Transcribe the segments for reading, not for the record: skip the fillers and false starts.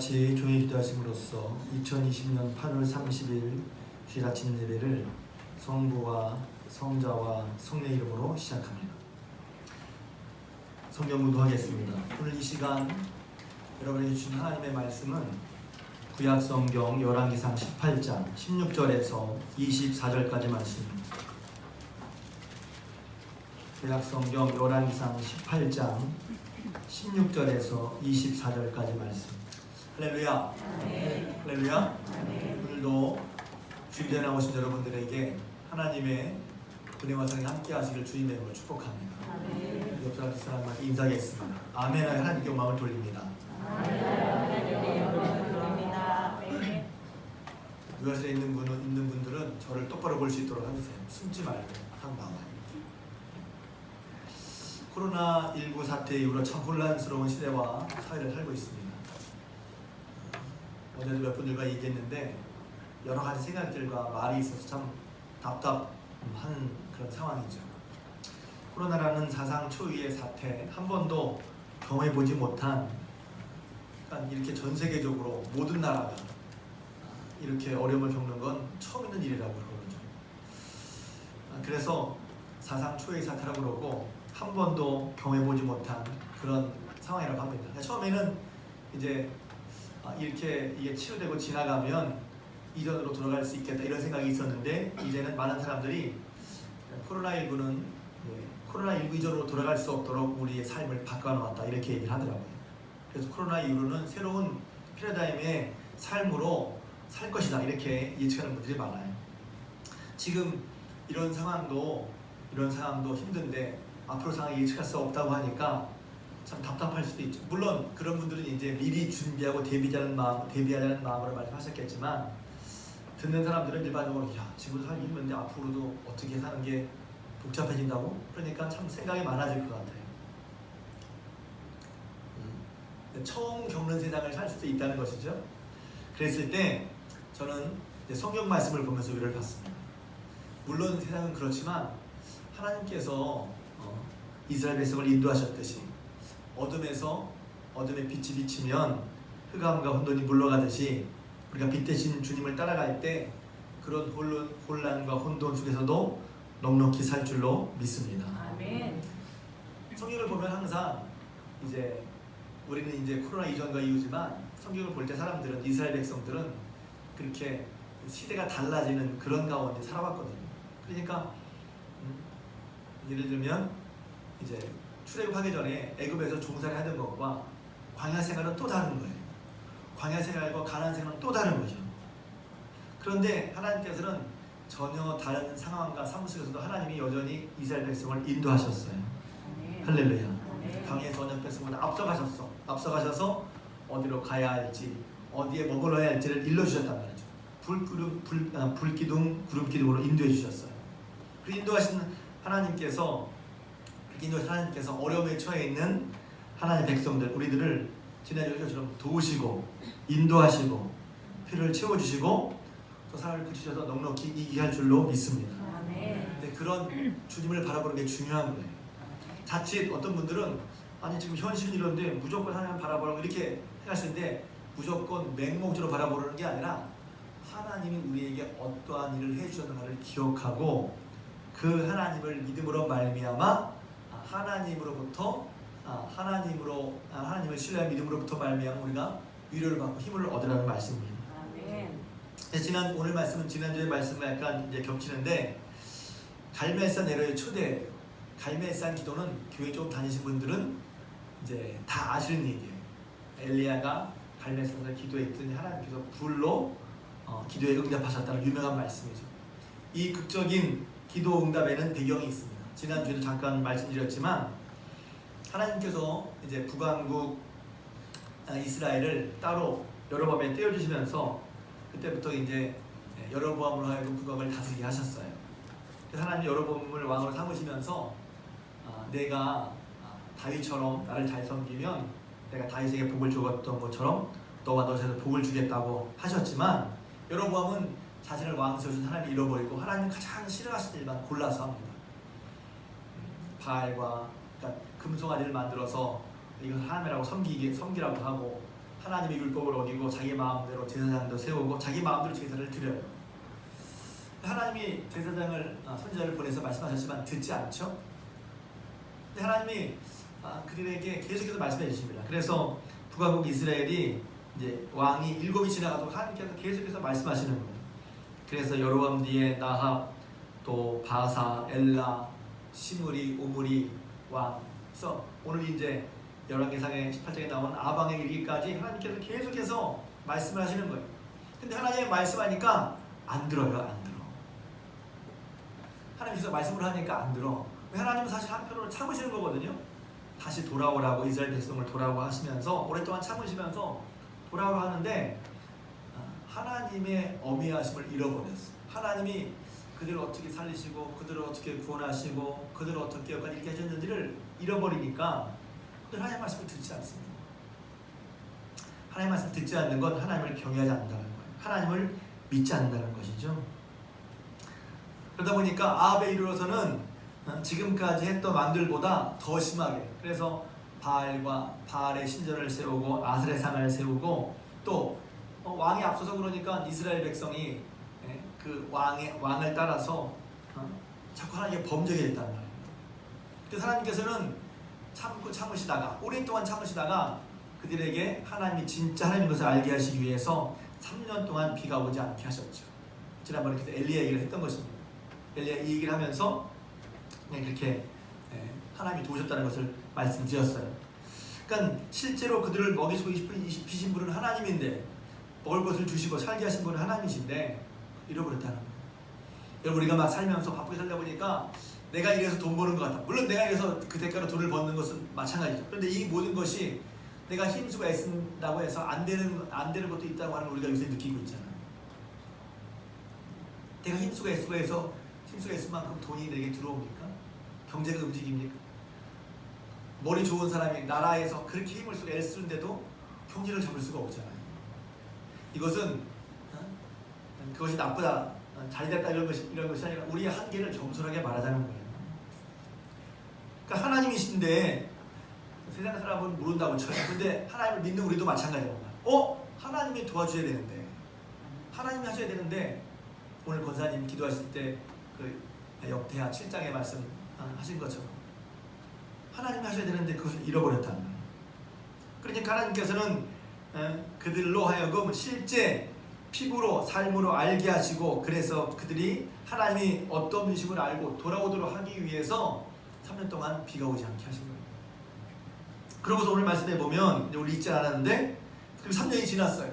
같이 종일 기도하심으로써 2020년 8월 30일 주일 아침 예배를 성부와 성자와 성령의 이름으로 시작합니다. 성경 공독하겠습니다. 오늘 이 시간 여러분에게 주신 하나님의 말씀은 구약 성경 열왕기상 18장 16절에서 24절까지 말씀입니다. 구약 성경 열왕기상 18장 16절에서 24절까지 말씀. 할렐루야. 아멘. 할렐루야. 아멘. 오늘도 주일에 나오신 여러분들에게 하나님의 은혜와 사랑이 함께 하시길 주님의 이름으로 축복합니다. 아멘. 옆 사람한테 인사하겠습니다. 아멘. 하나님께 영광을 돌립니다. 의사실에 있는 분들은 저를 똑바로 볼 수 있도록 해주세요. 숨지 말고 한 나와요. 코로나19 사태 이후로 참 혼란스러운 시대와 사회를 살고 있습니다. 어제도 몇 분들과 얘기했는데 여러 가지 생각들과 말이 있어서 참 답답한 그런 상황이죠. 코로나라는 사상 초유의 사태, 한 번도 경험해보지 못한, 그러니까 이렇게 전 세계적으로 모든 나라가 이렇게 어려움을 겪는 건 처음 있는 일이라고 그러죠. 그래서 사상 초유의 사태라고 그러고 한 번도 경험해보지 못한 그런 상황이라고 합니다. 처음에는 이제 이렇게 이게 치유되고 지나가면 이전으로 돌아갈 수 있겠다 이런 생각이 있었는데, 이제는 많은 사람들이 코로나19는 코로나19 이전으로 돌아갈 수 없도록 우리의 삶을 바꿔놓았다 이렇게 얘기를 하더라고요. 그래서 코로나 이후로는 새로운 패러다임의 삶으로 살 것이다 이렇게 예측하는 분들이 많아요. 지금 이런 상황도 힘든데 앞으로 상황이 예측할 수 없다고 하니까 참 답답할 수도 있죠. 물론 그런 분들은 이제 미리 준비하고 대비하자는 마음으로 말씀하셨겠지만, 듣는 사람들은 일반적으로 지금 살기 힘든데 앞으로도 어떻게 사는 게 복잡해진다고? 그러니까 참 생각이 많아질 것 같아요. 처음 겪는 세상을 살 수도 있다는 것이죠. 그랬을 때 저는 성경 말씀을 보면서 위로를 받습니다. 물론 세상은 그렇지만 하나님께서 이스라엘 백성을 인도하셨듯이 어둠에서 어둠의 빛이 비치면 흑암과 혼돈이 물러가듯이 우리가 빛 대신 주님을 따라갈 때 그런 혼란과 혼돈 속에서도 넉넉히 살 줄로 믿습니다. 아멘. 성경을 보면 항상 이제 우리는 이제 코로나 이전과 이후지만 성경을 볼 때 사람들은, 이스라엘 백성들은 그렇게 시대가 달라지는 그런 가운데 살아왔거든요. 그러니까 예를 들면 이제 출애굽하기 전에 애굽에서 종살이 하던 것과 광야 생활은 또 다른 거예요. 광야 생활과 가나안 생활은 또 다른 거죠. 그런데 하나님께서는 전혀 다른 상황과 삶 속에서도 하나님이 여전히 이스라엘 백성을 인도하셨어요. 아멘. 할렐루야. 아멘. 광야에서 언약 백성보다 앞서가셔서 어디로 가야 할지, 어디에 머물러야 할지를 일러주셨단 말이죠. 불기둥, 구름기둥으로 인도해 주셨어요. 그 인도하신 하나님께서 어려움에 처해 있는 하나님의 백성들, 우리들을 지난주처럼 도우시고 인도하시고 필요를 채워주시고 또 사랑을 붙이셔서 넉넉히 이기게 할 줄로 믿습니다. 아멘. 근데 그런 주님을 바라보는 게 중요한 거예요. 자칫 어떤 분들은 아니 지금 현실은 이런데 무조건 하나님 바라보라고 이렇게 하시는데, 무조건 맹목적으로 바라보는 게 아니라 하나님이 우리에게 어떠한 일을 해주셨는가를 기억하고 그 하나님을 믿음으로 말미암아 하나님을 신뢰한 믿음으로부터 말미암아 우리가 위로를 받고 힘을 얻으라는 말씀입니다. 아멘. 오늘 말씀은 지난주의 말씀과 약간 이제 겹치는데, 갈멜산 에러의 초대예요. 갈멜산 기도는 교회 좀 다니신 분들은 이제 다 아시는 얘기예요. 엘리야가 갈멜산에서 기도했더니 하나님께서 불로 기도에 응답하셨다는 유명한 말씀이죠. 이 극적인 기도 응답에는 배경이 있습니다. 지난주에도 잠깐 말씀드렸지만 하나님께서 이제 북왕국 이스라엘을 따로 여로보암에 떼어주시면서 그때부터 이제 여로보암으로 하여금 북왕을 다스리게 하셨어요. 그래서 하나님 여로보암을 왕으로 삼으시면서 내가 다윗처럼 나를 잘 섬기면 내가 다윗에게 복을 주었던 것처럼 너와 너 자손에 복을 주겠다고 하셨지만, 여로보암은 자신을 왕 세우신 하나님을 잃어버리고 하나님 가장 싫어하시는 일만 골라서 합니다. 바알과 그러니까 금송아지를 만들어서 이걸 하나님이라고 섬기라고 하고, 하나님의 율법을 어기고 자기 마음대로 제사장도 세우고 자기 마음대로 제사를 드려요. 하나님이 제사장을 선지자를 보내서 말씀하셨지만 듣지 않죠. 근데 하나님이 그들에게 계속해서 말씀해 주십니다. 그래서 북왕국 이스라엘이 이제 왕이 7이 지나가도 하나님께서 계속해서 말씀하시는 거예요. 그래서 여로보암 뒤에 나합, 또 바사, 엘라, 시므리, 오므리 왕. 그래서 오늘 이제 열왕기상의 18장에 나온 아방에 이르기까지 하나님께서 계속해서 말씀을 하시는 거예요. 근데 하나님이 말씀하니까 안 들어요. 안 들어. 하나님께서 말씀을 하니까 안 들어. 하나님은 사실 한편으로 참으시는 거거든요. 다시 돌아오라고 이스라엘 백성을 돌아오고 하시면서 오랫동안 참으시면서 돌아오라고 하는데 하나님의 어미하심을 잃어버렸어요. 하나님이 그들을 어떻게 살리시고 그들을 어떻게 구원하시고 그들을 어떻게 여기까지 이렇게 하셨는지를 잃어버리니까 그들 하나님의 말씀을 듣지 않습니다. 하나님의 말씀을 듣지 않는 건 하나님을 경외하지 않는다는 거예요. 하나님을 믿지 않는다는 것이죠. 그러다 보니까 아합에 이르러서는 지금까지 했던 왕들보다 더 심하게, 그래서 바알의 신전을 세우고 아스레 상을 세우고 또 왕이 앞서서 그러니까 이스라엘 백성이 그 왕을 따라서 자꾸 하나님께 범죄하게 됐단 말이에요. 그래서 하나님께서는 참으시다가 오랫동안 참으시다가 그들에게 하나님이 진짜 하나님인 것을 알게 하시기 위해서 3년 동안 비가 오지 않게 하셨죠. 지난번에 그때 엘리야 얘기를 했던 것입니다. 엘리야 이 얘기를 하면서 그냥 그렇게 하나님이 도우셨다는 것을 말씀드렸어요. 그러니까 실제로 그들을 먹이시고 입히신 분은 하나님인데 먹을 것을 주시고 살게 하신 분은 하나님이신데 잃어버렸다는 거예요. 여러분 우리가 막 살면서 바쁘게 살다 보니까 내가 이래서 돈 버는 것 같아. 물론 내가 이래서 그 대가로 돈을 버는 것은 마찬가지죠. 그런데 이 모든 것이 내가 힘쓰고 애쓴다고 해서 안 되는 것도 있다고 하는 걸 우리가 요새 느끼고 있잖아요. 내가 힘쓰고 애쓴 만큼 돈이 내게 들어옵니까? 경제가 움직입니까? 머리 좋은 사람이 나라에서 그렇게 힘을 쓰고 애를 쓰는데도 경제를 잡을 수가 없잖아요. 이것은 그것이 나쁘다, 잘됐다 이런 것이 아니라 우리의 한계를 겸손하게 말하자는 거예요. 그러니까 하나님이신데 세상 사람은 모른다고 쳐요. 근데 하나님을 믿는 우리도 마찬가지예요. 하나님이 도와줘야 되는데, 하나님이 하셔야 되는데, 오늘 권사님 기도하실 때 그 역대하 7장의 말씀 하신 것처럼 하나님이 하셔야 되는데 그것을 잃어버렸다는 거예요. 그러니까 하나님께서는 그들로 하여금 실제 피부로 삶으로 알게 하시고, 그래서 그들이 하나님이 어떤 분이심을 알고 돌아오도록 하기 위해서 3년 동안 비가 오지 않게 하신 거예요. 그러고서 오늘 말씀해 보면 우리 읽지 않았는데 그리고 3년이 지났어요.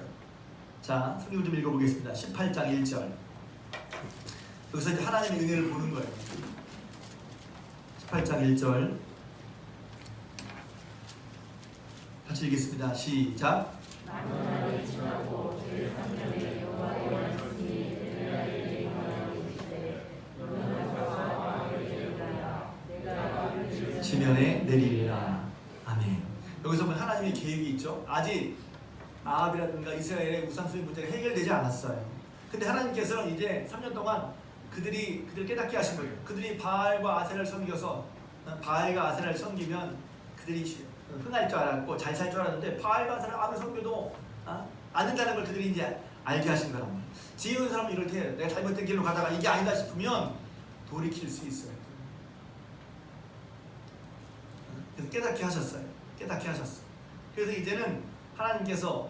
자, 성경 좀 읽어보겠습니다. 18장 1절. 여기서 이제 하나님의 은혜를 보는 거예요. 18장 1절 같이 읽겠습니다. 시작. 만년이 지나고 제3년에 여호와의 말씀이 엘리야에게 임하여 이르시되 너는 가서 아합에게 이르라 내가 그를 지면에 내리리라. 아멘. 여기서 보면 하나님의 계획이 있죠. 아직 아합이라든가 이스라엘의 우상숭배 문제가 해결되지 않았어요. 근데 하나님께서는 이제 3년 동안 그들을 깨닫게 하신 거예요. 그들이 바알과 아세라를 섬겨서 바알과 아세라를 섬기면 그들이 흥할 줄 알았고 잘 살 줄 알았는데 바알과 아세라를 아무리 섬겨도 안 된다는 걸 그들이 이제 알게 하신 거란 말이에요. 지혜 있는 사람은 이럴 때 내가 잘못된 길로 가다가 이게 아니다 싶으면 돌이킬 수 있어요. 그래서 깨닫게 하셨어요. 그래서 이제는 하나님께서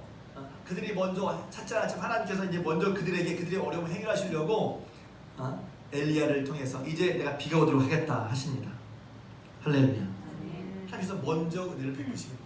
그들이 먼저 찾지 않았지만 하나님께서 이제 먼저 그들의 어려움을 해결하시려고 엘리야를 통해서 이제 내가 비가 오도록 하겠다 하십니다. 할렐루야. 하나님께서 먼저 은혜를 베푸십니다.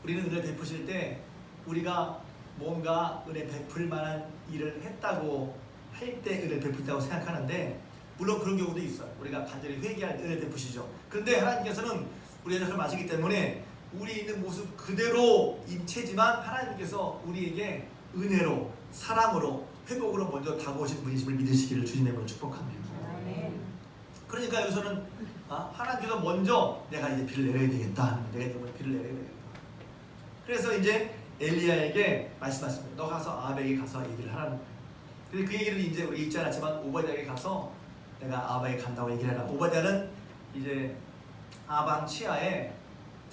우리는 은혜를 베푸실 때 우리가 뭔가 은혜 베풀 만한 일을 했다고 할 때 은혜를 베푼다고 생각하는데, 물론 그런 경우도 있어요. 우리가 간절히 회개할 때 은혜를 베푸시죠. 그런데 하나님께서는 우리의 그걸 마시기 때문에 우리 있는 모습 그대로 인체지만 하나님께서 우리에게 은혜로, 사랑으로, 회복으로 먼저 다가오신 분이심을 믿으시기를 주님의 이름으로 축복합니다. 그러니까 여기서는 하나님께서 먼저 내가 이제 비를 내려야 되겠다. 내가 이제 비를 내려야 되겠다. 그래서 이제 엘리야에게 말씀하십니다. 너 가서 아합에게 가서 얘기를 하라는 거예요. 근데 그 얘기를 이제 우리 읽지 않았지만 오바댜에게 가서 내가 아합에게 간다고 얘기를 해라. 오바댜는 이제 아방 치하에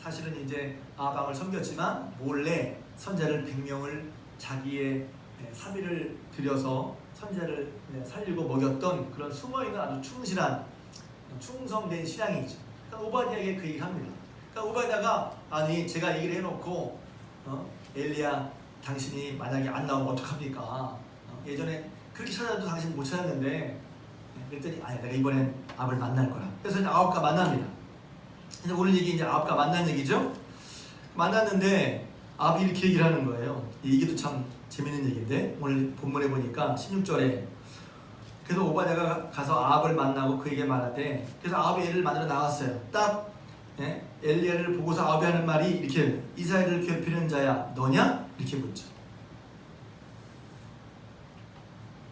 사실은 이제 아방을 섬겼지만 몰래 선자를 100명을 자기의 사비를 들여서 선자를 살리고 먹였던 그런 숨어있는 아주 충실한 충성된 신앙이죠. 그러니까 오바댜에게 그 얘기를 합니다. 그러니까 오바댜가 아니 제가 얘기를 해놓고 엘리야 당신이 만약에 안 나오면 어떡합니까? 예전에 그렇게 찾아도 당신 못 찾았는데 그랬더니 아니 내가 이번엔 압을 만날 거라. 그래서 이제 아합과 만납니다. 그래서 오늘 얘기 이제 아합과 만난 얘기죠. 만났는데 아합이 이렇게 얘기를 하는 거예요. 이 얘기도 참 재밌는 얘기인데 오늘 본문에 보니까 16절에 그래서 오바댜가 가서 아합을 만나고 그에게 말하되 그래서 아합이 엘리를 만나러 나왔어요. 딱 엘리야를 보고서 아합이 하는 말이 이렇게 이스라엘을 괴롭히는 자야 너냐? 이렇게 묻죠.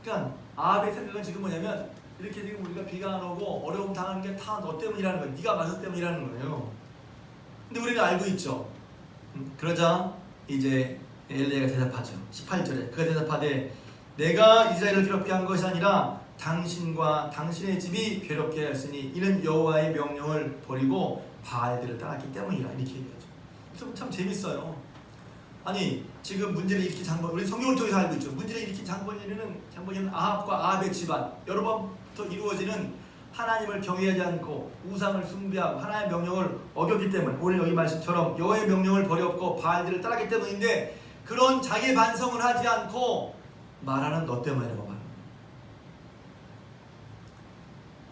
그러니까 아합의 생각은 지금 뭐냐면 이렇게 지금 우리가 비가 안 오고 어려움 당하는 게 다 너 때문이라는 거예요. 네가 마서 때문이라는 거예요. 근데 우리는 알고 있죠. 그러자 이제 엘리야가 대답하죠. 18절에 그가 대답하되 내가 이스라엘을 괴롭게 한 것이 아니라 당신과 당신의 집이 괴롭게 하였으니 이는 여호와의 명령을 버리고 바알들을 따랐기 때문이라 이렇게 얘기하죠. 그래서 참 재밌어요. 아니 지금 문제를 일으킨 장본 우리 성경을 통해서 알고 있죠. 문제를 일으킨 장본인은 아합과 아합의 집안 여러 번부터 이루어지는 하나님을 경외하지 않고 우상을 숭배하고 하나님의 명령을 어겼기 때문 오늘 여기 말씀처럼 여호와의 명령을 버렸고 바알들을 따랐기 때문인데 그런 자기 반성을 하지 않고 말하는 너 때문이라고 말합니다.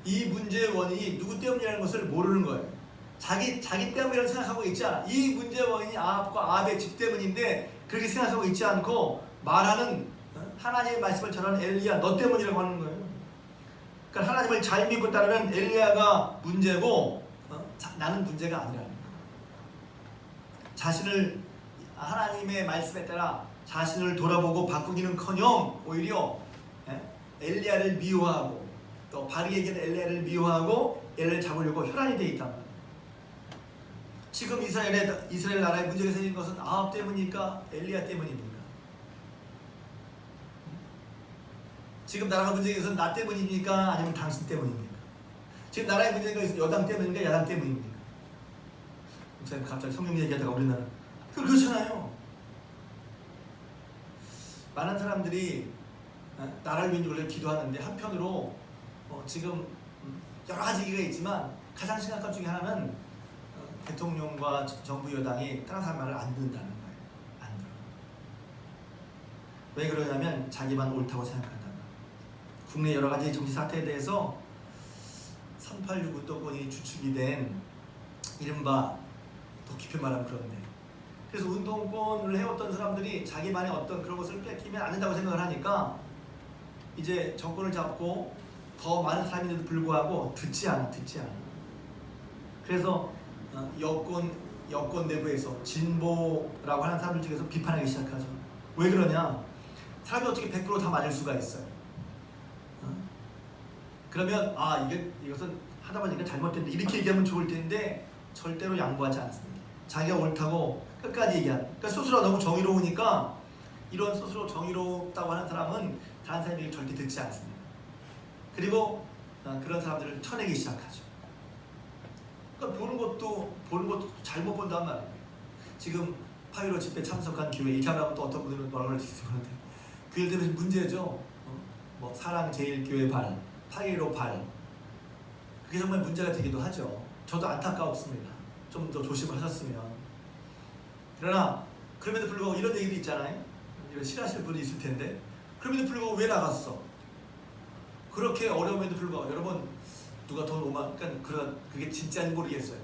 이 문제의 원인이 누구 때문이라는 것을 모르는 거예요. 자기 때문이라고 생각하고 있지 않아. 이 문제의 원인이 아합과 아합의 집 때문인데 그렇게 생각하고 있지 않고 말하는 하나님의 말씀을 전하는 엘리야 너 때문이라고 하는 거예요. 그러니까 하나님을 잘 믿고 따르는 엘리야가 문제고 나는 문제가 아니라는 거예요. 자신을 하나님의 말씀에 따라 자신을 돌아보고 바꾸기는커녕 오히려 엘리야를 미워하고 또 바르게 얘기하는 엘리야를 미워하고 엘리야를 잡으려고 혈안이 되어 있단 말이에요. 지금 이스라엘 나라에 문제가 생긴 것은 아합 때문입니까? 엘리야 때문입니까? 지금 나라가 문제가 있어서 나 때문입니까? 아니면 당신 때문입니까? 지금 나라에 문제가 있어서 여당 때문입니까? 야당 때문입니까? 목사님 갑자기 성경 얘기하다가 우리나라 그렇잖아요. 많은 사람들이 나라를 위해서 기도하는데 한편으로 지금 여러 가지 얘기가 있지만 가장 심각한 중에 하나는 대통령과 정부 여당이 다른 사람 말을 안 듣는다는 거예요. 안 들어. 왜 그러냐면 자기만 옳다고 생각한다는 거예요. 국내 여러 가지 정치 사태에 대해서 386 운동권이 주축이 된 이른바 더 깊이 말하면 그런데 그래서 운동권을 해왔던 사람들이 자기만의 어떤 그런 것을 뺏기면 안 된다고 생각을 하니까 이제 정권을 잡고 더 많은 사람인데도 불구하고 듣지 않아. 그래서 여권 내부에서 진보라고 하는 사람들 중에서 비판하기 시작하죠. 왜 그러냐? 사람이 어떻게 100% 다 맞을 수가 있어요. 그러면 이것은 하다 보니까 잘못됐는데 이렇게 얘기하면 좋을 텐데 절대로 양보하지 않습니다. 자기가 옳다고 끝까지 얘기하는. 그러니까 스스로 너무 정의로우니까 이런 스스로 정의롭다고 하는 사람은 다른 사람에게 절대 듣지 않습니다. 그리고 그런 사람들을 쳐내기 시작하죠. 그러니까 보는 것도 잘못 본단 말이에요. 지금 8.15 집회 참석한 교회 이렇게 하면 또 어떤 분들은 뭐라고 할지 모르는데 그 일 때문에 문제죠. 뭐 사랑제일교회 발, 8.15 발 그게 정말 문제가 되기도 하죠. 저도 안타까웠습니다. 좀 더 조심을 하셨으면. 그러나 그럼에도 불구하고 이런 얘기도 있잖아요. 이런 싫어하시는 분이 있을 텐데 그럼에도 불구하고 왜 나갔어? 그렇게 어려움에도 불구하고 여러분 누가 돈 5만 그러니까 그게 진짜인지 모르겠어요.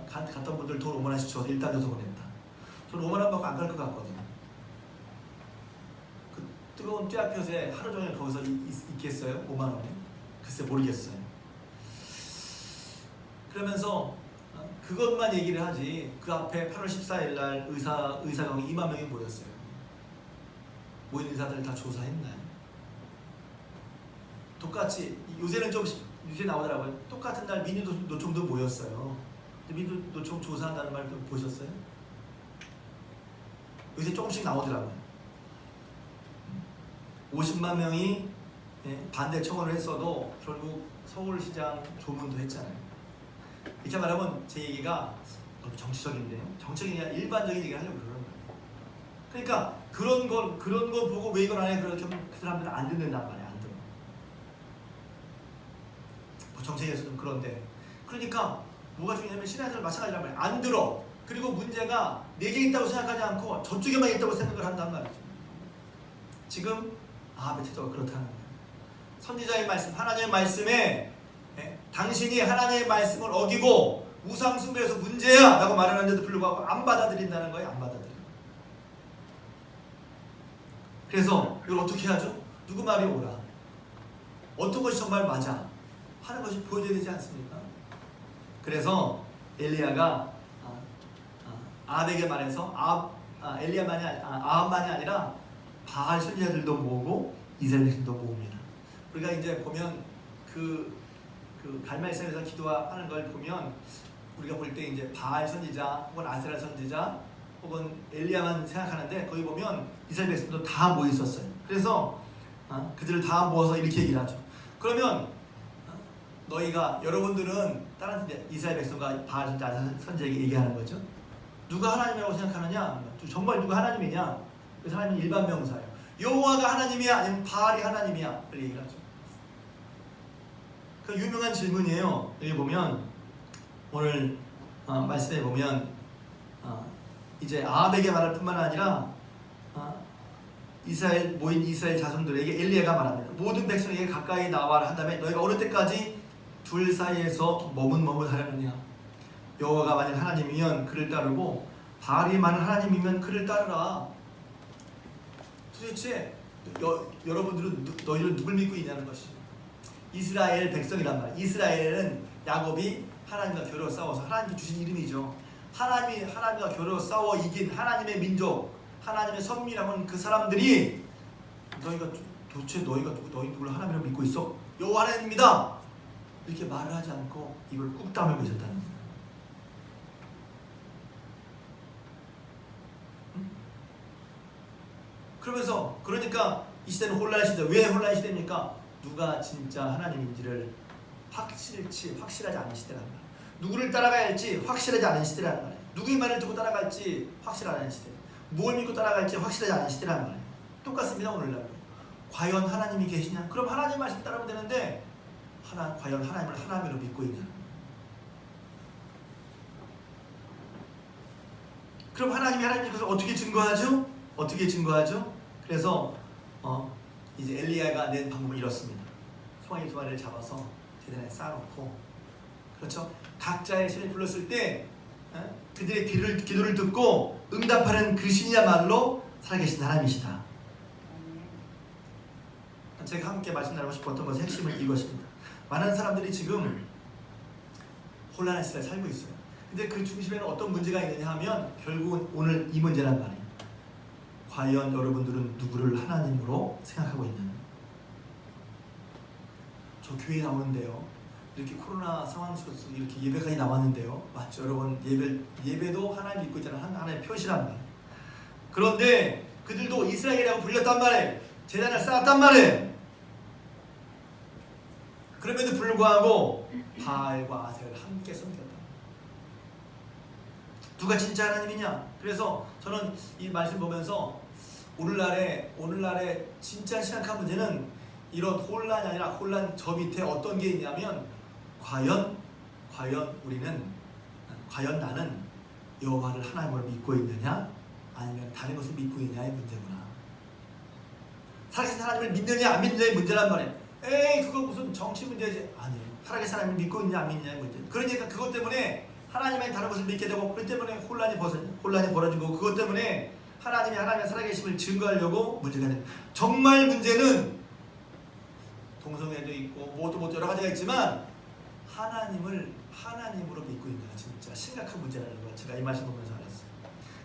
갔던 분들 돈 5만 원씩 줘서 일단 줘서 보냈다. 저는 5만 원 받고 안 갈 것 같거든요. 그 뜨거운 떼앞볕에 하루 종일 거기서 있겠어요? 5만 원에? 글쎄 모르겠어요. 그러면서 그것만 얘기를 하지 그 앞에 8월 14일 날 의사경이 2만 명이 모였어요. 모인 의사들 다 조사했나요? 똑같이 요새는 좀 뉴스에 나오더라고요. 똑같은 날 민주노총도 모였어요. 민주노총 조사한다는 말 보셨어요? 요새 조금씩 나오더라고요. 50만 명이 반대 청원을 했어도 결국 서울시장 조문도 했잖아요. 이렇게 말하면 제 얘기가 너무 정치적인데 정치적인 아니라 일반적인 얘기를 하려고 그러는 거예요. 그러니까 그런 거 보고 왜 이걸 안 해? 그러면 그 사람들은 안 듣는단 말이야. 안 들어. 뭐 정책에서 좀 그런데 그러니까 뭐가 중요하면 신앙생활 마찬가지란 말이야. 안 들어. 그리고 문제가 내게 있다고 생각하지 않고 저쪽에만 있다고 생각을 한단 말이죠. 지금 베테도가 그렇다는 거예요. 선지자의 말씀, 하나님의 말씀에 당신이 하나님의 말씀을 어기고 우상숭배에서 문제야 라고 말하는데도 불구하고 안 받아들인다는 거예요. 안 받아들여요. 그래서 이걸 어떻게 하죠? 누구 말이 옳아? 어떤 것이 정말 맞아? 하는 것이 보여줘야 되지 않습니까? 그래서 엘리야가 아합에게 말해서 아합만이 아니라 바알 선지자들도 모으고 이스라엘 백성도 모읍니다. 우리가 이제 보면 그 갈멜산에서 기도하는 걸 보면 우리가 볼 때 이제 바알 선지자 혹은 아세라 선지자 혹은 엘리야만 생각하는데 거기 보면 이스라엘 백성도 다 모여 있었어요. 그래서 그들을 다 모아서 이렇게 얘기를 하죠. 그러면 여러분들은 다른 이스라엘 백성과 바알 선지자 선지자에게 얘기하는 거죠. 누가 하나님이라고 생각하느냐? 정말 누가 하나님이냐? 그 사람이 일반 명사예요. 여호와가 하나님이야? 아니면 바알이 하나님이야? 그렇게 얘기를 하죠. 그 유명한 질문이에요. 여기 보면 오늘 말씀에 보면 이제 아합에게 말할 뿐만 아니라 모인 이스라엘 자손들에게 엘리야가 말합니다. 모든 백성에게 가까이 나와라 한 다음에 너희가 어느 때까지 둘 사이에서 머뭇머뭇하려느냐. 여호와가 만약 하나님이면 그를 따르고 바알이 만약 하나님이면 그를 따르라. 도대체 너희는 누굴 믿고 있냐는 것이 이스라엘 백성이란 말이야. 이스라엘은 야곱이 하나님과 겨루어 싸워서 하나님이 주신 이름이죠. 하나님과 겨루어 싸워 이긴 하나님의 민족, 하나님의 선미라고 하는 그 사람들이 도대체 너희 누굴 하나님을 믿고 있어? 여호와 하나님입니다. 이렇게 말을 하지 않고 입을 꾹 다물고 있었다는 거예요. 그러니까 이 시대는 혼란 시대. 왜 혼란 시대입니까? 누가 진짜 하나님인지를 확실하지 않은 시대란 말이에요. 누구를 따라가야 할지 확실하지 않은 시대란 말이에요. 누구의 말을 듣고 따라갈지 확실하지 않은 시대. 뭘 믿고 따라갈지 확실하지 않은 시대란 말이에요. 똑같습니다. 오늘날. 과연 하나님이 계시냐? 그럼 하나님 말씀 따르면 되는데 과연 하나님을 하나님으로 믿고 있냐? 그럼 하나님이 하나님인 것을 어떻게 증거하죠? 그래서 이제 엘리야가 낸 방법은 이렇습니다. 소망이 두 마리를 잡아서 대단히 쌓아놓고, 그렇죠? 각자의 신을 불렀을 때 그들의 기도를 듣고 응답하는 그 신이야말로 살아계신 하나님이시다. 제가 함께 말씀 나누고 싶었던 것의 핵심은 이것입니다. 많은 사람들이 지금 혼란한 시대에 살고 있어요. 근데 그 중심에는 어떤 문제가 있느냐 하면 결국은 오늘 이 문제란 말이에요. 과연 여러분들은 누구를 하나님으로 생각하고 있느냐? 저 교회에 나오는데요. 이렇게 코로나 상황 속에서 이렇게 예배까지 나왔는데요. 맞죠? 여러분 예배도 하나님 믿고 있다는 하나의 표시란 말이에요. 그런데 그들도 이스라엘이라고 불렸단 말이에요. 제단을 쌓았단 말이에요. 그럼에도 불구하고 바알과 아세라를 함께 섬겼다. 누가 진짜 하나님이냐? 그래서 저는 이 말씀 보면서 오늘날의 진짜 심각한 문제는 이런 혼란이 아니라 혼란 저 밑에 어떤 게 있냐면 과연 나는 여호와를 하나님으로 믿고 있느냐 아니면 다른 것을 믿고 있느냐의 문제구나. 살아계신 하나님을 믿느냐 안 믿느냐의 문제란 말이에요. 에이 그거 무슨 정치 문제지. 아니에요. 살아계신 하나님을 믿고 있느냐 안 믿느냐의 문제. 그러니까 그것 때문에 하나님 아닌 다른 것을 믿게 되고 그것 때문에 혼란이 벌어진 거고 그것 때문에 하나님의 살아계심을 증거하려고 문제가 됩니다. 정말 문제는 동성애도 있고 뭐도 여러 가지가 있지만 하나님으로 믿고 있는 진짜 심각한 문제라는 걸 제가 이 말씀 보면서 알았어요.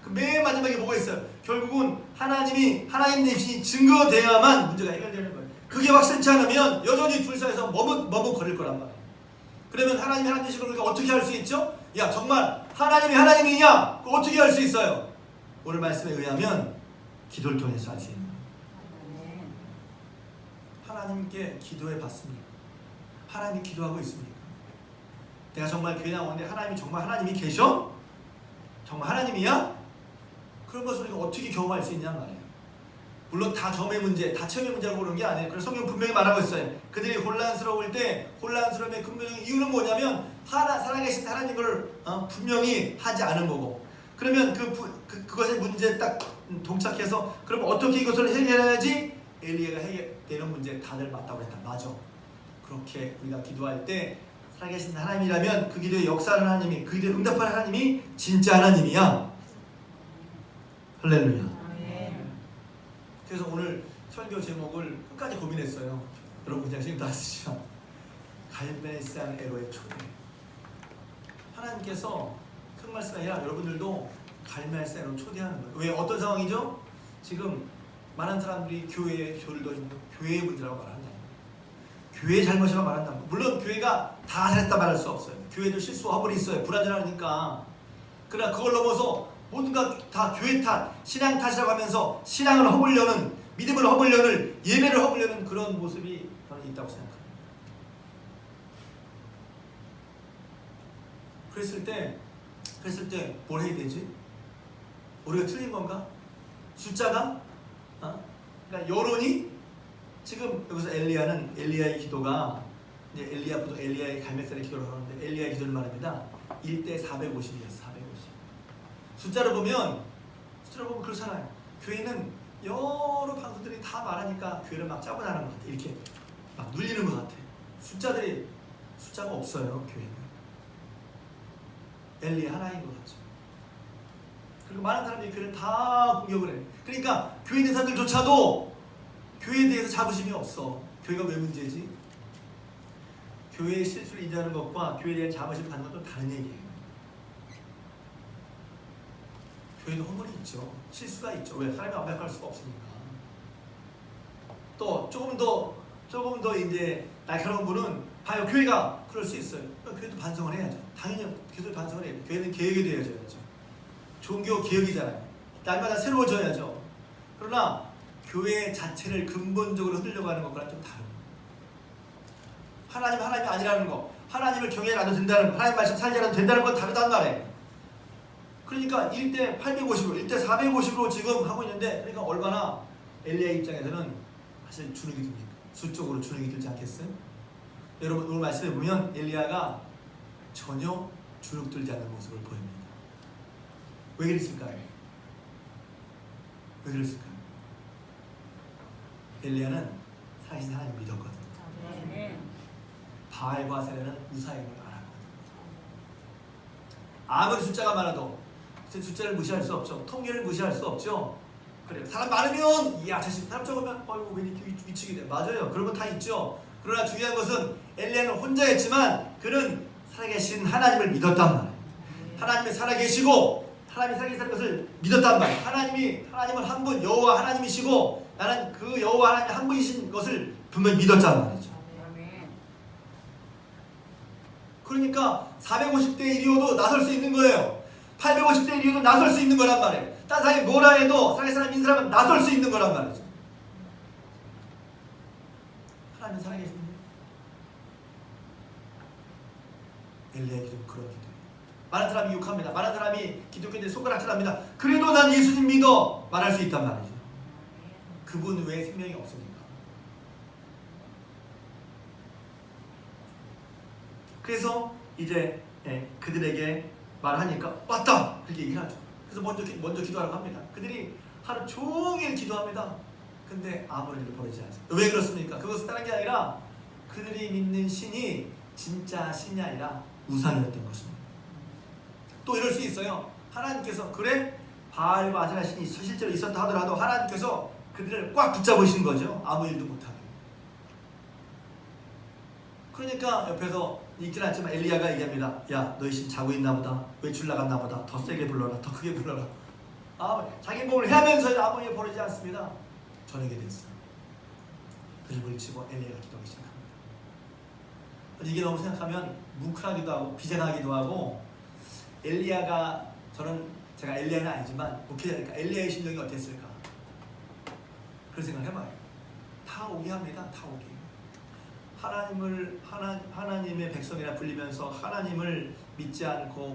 그 맨 마지막에 뭐가 있어요? 결국은 하나님 되심이 증거되어야만 문제가 해결되는 거예요. 그게 확실치 않으면 여전히 둘 사이에서 머뭇거릴 거란 말이에요. 그러면 하나님 되신 걸 우리가 어떻게 할 수 있죠? 야 정말 하나님이 하나님이냐? 그걸 어떻게 할 수 있어요? 오늘 말씀에 의하면 기도를 통해서 할 수 있는 거예요. 하나님께 기도해 봤습니까? 하나님이 기도하고 있습니까? 내가 정말 교회 나오는데 하나님이 정말 하나님이 계셔? 정말 하나님이야? 그런 것을 우리가 어떻게 경험할 수 있냔 말이에요. 물론 다 점의 문제, 다 체험의 문제라고 보는 게 아니에요. 그래서 성경 분명히 말하고 있어요. 그들이 혼란스러울 때 혼란스러움의 근본적인 이유는 뭐냐면 살아계신 하나님을 분명히 하지 않은 거고, 그러면 그것의 문제에 딱 동착해서 그럼 어떻게 이것을 해결해야지? 엘리야가 해결되는 문제 다들 맞다고 했다. 맞아. 그렇게 우리가 기도할 때 살아계신 하나님이라면 그 기도에 역사하는 하나님이, 그 기도에 응답하는 하나님이 진짜 하나님이야. 할렐루야. 그래서 오늘 설교 제목을 끝까지 고민했어요. 여러분 그냥 지금 다 쓰시면 갈멜산 에로의 초대. 하나님께서 큰 말씀이 아니라 여러분들도 갈멜산 에로 초대하는 거예요. 왜? 어떤 상황이죠? 지금 많은 사람들이 교회에 교를 던지고 교회의 문제라고 말한다. 교회의 잘못이라고 말한다. 물론 교회가 다 잘했다 말할 수 없어요. 교회도 실수와 허물이 있어요. 불완전하니까. 그러나 그걸 넘어서 모든 것 다 교회 탓, 신앙 탓이라고 하면서 신앙을 허물려는, 믿음을 허물려는, 예배를 허물려는 그런 모습이 저는 있다고 생각합니다. 그랬을 때 뭘 해야 되지? 우리가 틀린 건가? 숫자가? 그러니까 여론이? 지금 여기서 엘리야의 기도가, 이제 엘리야의 갈멜산의 기도를 하는데, 엘리야의 기도를 말합니다. 1대 450이었어요. 450. 숫자를 보면 그렇잖아요. 교회는 여러 방송들이 다 말하니까 교회를 막 짜고 나는 것 같아. 이렇게 막 눌리는 것 같아. 숫자가 없어요. 교회는 엘리야 하나인 것 같죠. 그리고 많은 사람들이 교회를 다 공격을 해. 그러니까 교회 있는 사람들조차도 교회에 대해서 자부심이 없어. 교회가 왜 문제지? 교회의 실수를 인정하는 것과 교회에 대한 자부심 갖는 것도 다른 얘기예요. 교회도 허물이 있죠. 실수가 있죠. 왜? 사람이 완벽할 수가 없으니까. 또 조금 더 이제 날카로운 분은 봐요. 교회가 그럴 수 있어요. 교회도 반성을 해야죠. 당연히 교회도 반성을 해야죠. 교회는 개혁이 되어야죠. 종교 개혁이잖아요. 날마다 새로워져야죠. 그러나 교회 자체를 근본적으로 흔들려고 하는 것과는 좀 다른 거예요. 하나님이 아니라는 거, 하나님을 경외 안 해도 된다는 거, 하나님 말씀 살지 않아도 된다는 건 다르단 말이에요. 그러니까 1대 850으로, 1대 450으로 지금 하고 있는데, 그러니까 얼마나 엘리야 입장에서는 사실 주눅이 듭니까? 수적으로 주눅이 들지 않겠어요? 여러분 오늘 말씀해 보면 엘리야가 전혀 주눅 들지 않는 모습을 보입니다. 왜 그랬을까요? 왜 그랬을까요? 엘리야는 살아계신 하나님 믿었거든요. 바알과 아세라는 우상임을 알았거든요. 아무리 숫자가 많아도 숫자를 무시할 수 없죠. 통계를 무시할 수 없죠. 그래요. 사람 많으면 이야 자식, 사람 적으면 어이구 왜 이렇게 위축이 돼. 맞아요. 그런 거 다 있죠. 그러나 중요한 것은 엘리야는 혼자였지만 그는 살아계신 하나님을 믿었단 말이에요. 하나님이 살아계시고 하나님이 살아계시는 것을 믿었단 말이에요. 하나님은 한 분 여호와 하나님이시고 나는 그 여호와 하나님 한 분이신 것을 분명히 믿었단 말이죠. 그러니까 450대 1이어도 나설 수 있는 거예요. 850대 1이어도 나설 수 있는 거란 말이에요. 딴 사람이 뭐라 해도 살아계신 하나님 믿는 사람은 나설 수 있는 거란 말이죠. 하나님 살아계십니다. 엘리야의 기도는 그런 기도예요. 많은 사람이 욕합니다. 많은 사람이 기독교인들 손가락질합니다. 그래도 난 예수님 믿어 말할 수 있단 말이죠. 그분 외에 생명이 없으니까. 그래서 이제 그들에게 말하니까 왔다 그렇게 얘기를 하죠. 그래서 먼저 기도하라고 합니다. 그들이 하루 종일 기도합니다. 근데 아무런 일도 벌어지지 않습니다. 왜 그렇습니까? 그것은 다른 게 아니라 그들이 믿는 신이 진짜 신이 아니라 우상이었던 것입니다. 또 이럴 수 있어요. 하나님께서 그래 바알과 아세라 신이 실제로 있었다 하더라도 하나님께서 그들을 꽉 붙잡으신 거죠. 아무 일도 못하게. 그러니까 옆에서 읽지는 않지만 엘리야가 얘기합니다. 야 너희 신 자고 있나 보다. 외출 나갔나 보다. 더 세게 불러라. 더 크게 불러라. 자기 몸을 해하면서 아무 일 벌이지 않습니다. 저녁이 됐어요. 그를 치고 엘리야가 기도하기 시작합니다. 이게 너무 생각하면 뭉클하기도 하고 비장하기도 하고 엘리야가 제가 엘리야는 아니지만 목회자니까 엘리야의 심정이 어땠을까? 그런 생각을 해봐요. 다 오게 합니다. 다 오게. 하나님의 백성이라 불리면서 하나님을 믿지 않고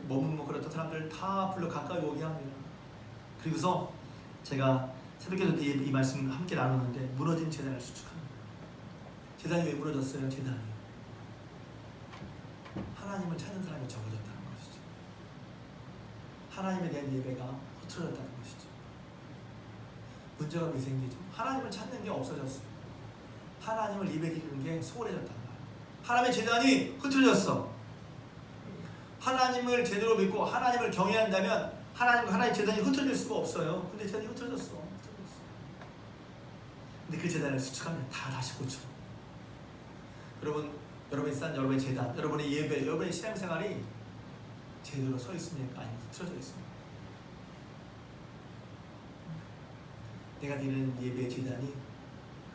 머뭇고 그랬던 사람들 다 불러 가까이 오게 합니다. 그리고서 제가 새벽기도 때 이 말씀 함께 나누는데 무너진 제단을 수축합니다. 제단이 왜 무너졌어요? 제단이 하나님을 찾는 사람이 적어졌다는 것이죠. 하나님에 대한 예배가 흐트러졌다는 것이죠. 문제가 왜 생기죠? 하나님을 찾는 게 없어졌어요. 하나님을 예배드리는 게 소홀해졌단 말이에요. 하나님의 제단이 흐트러졌어. 하나님을 제대로 믿고 하나님을 경외한다면 하나님의 제단이 흐트러질 수가 없어요. 근데 제단이 흐트러졌어. 근데 그 제단을 수축하면 다시 고쳐. 여러분이 쌓은 여러분의 제단, 여러분의 예배, 여러분의 신앙생활이 제대로 서 있습니까? 아니면 흐트러져 있습니까? 내가 드리는 예배의 제단이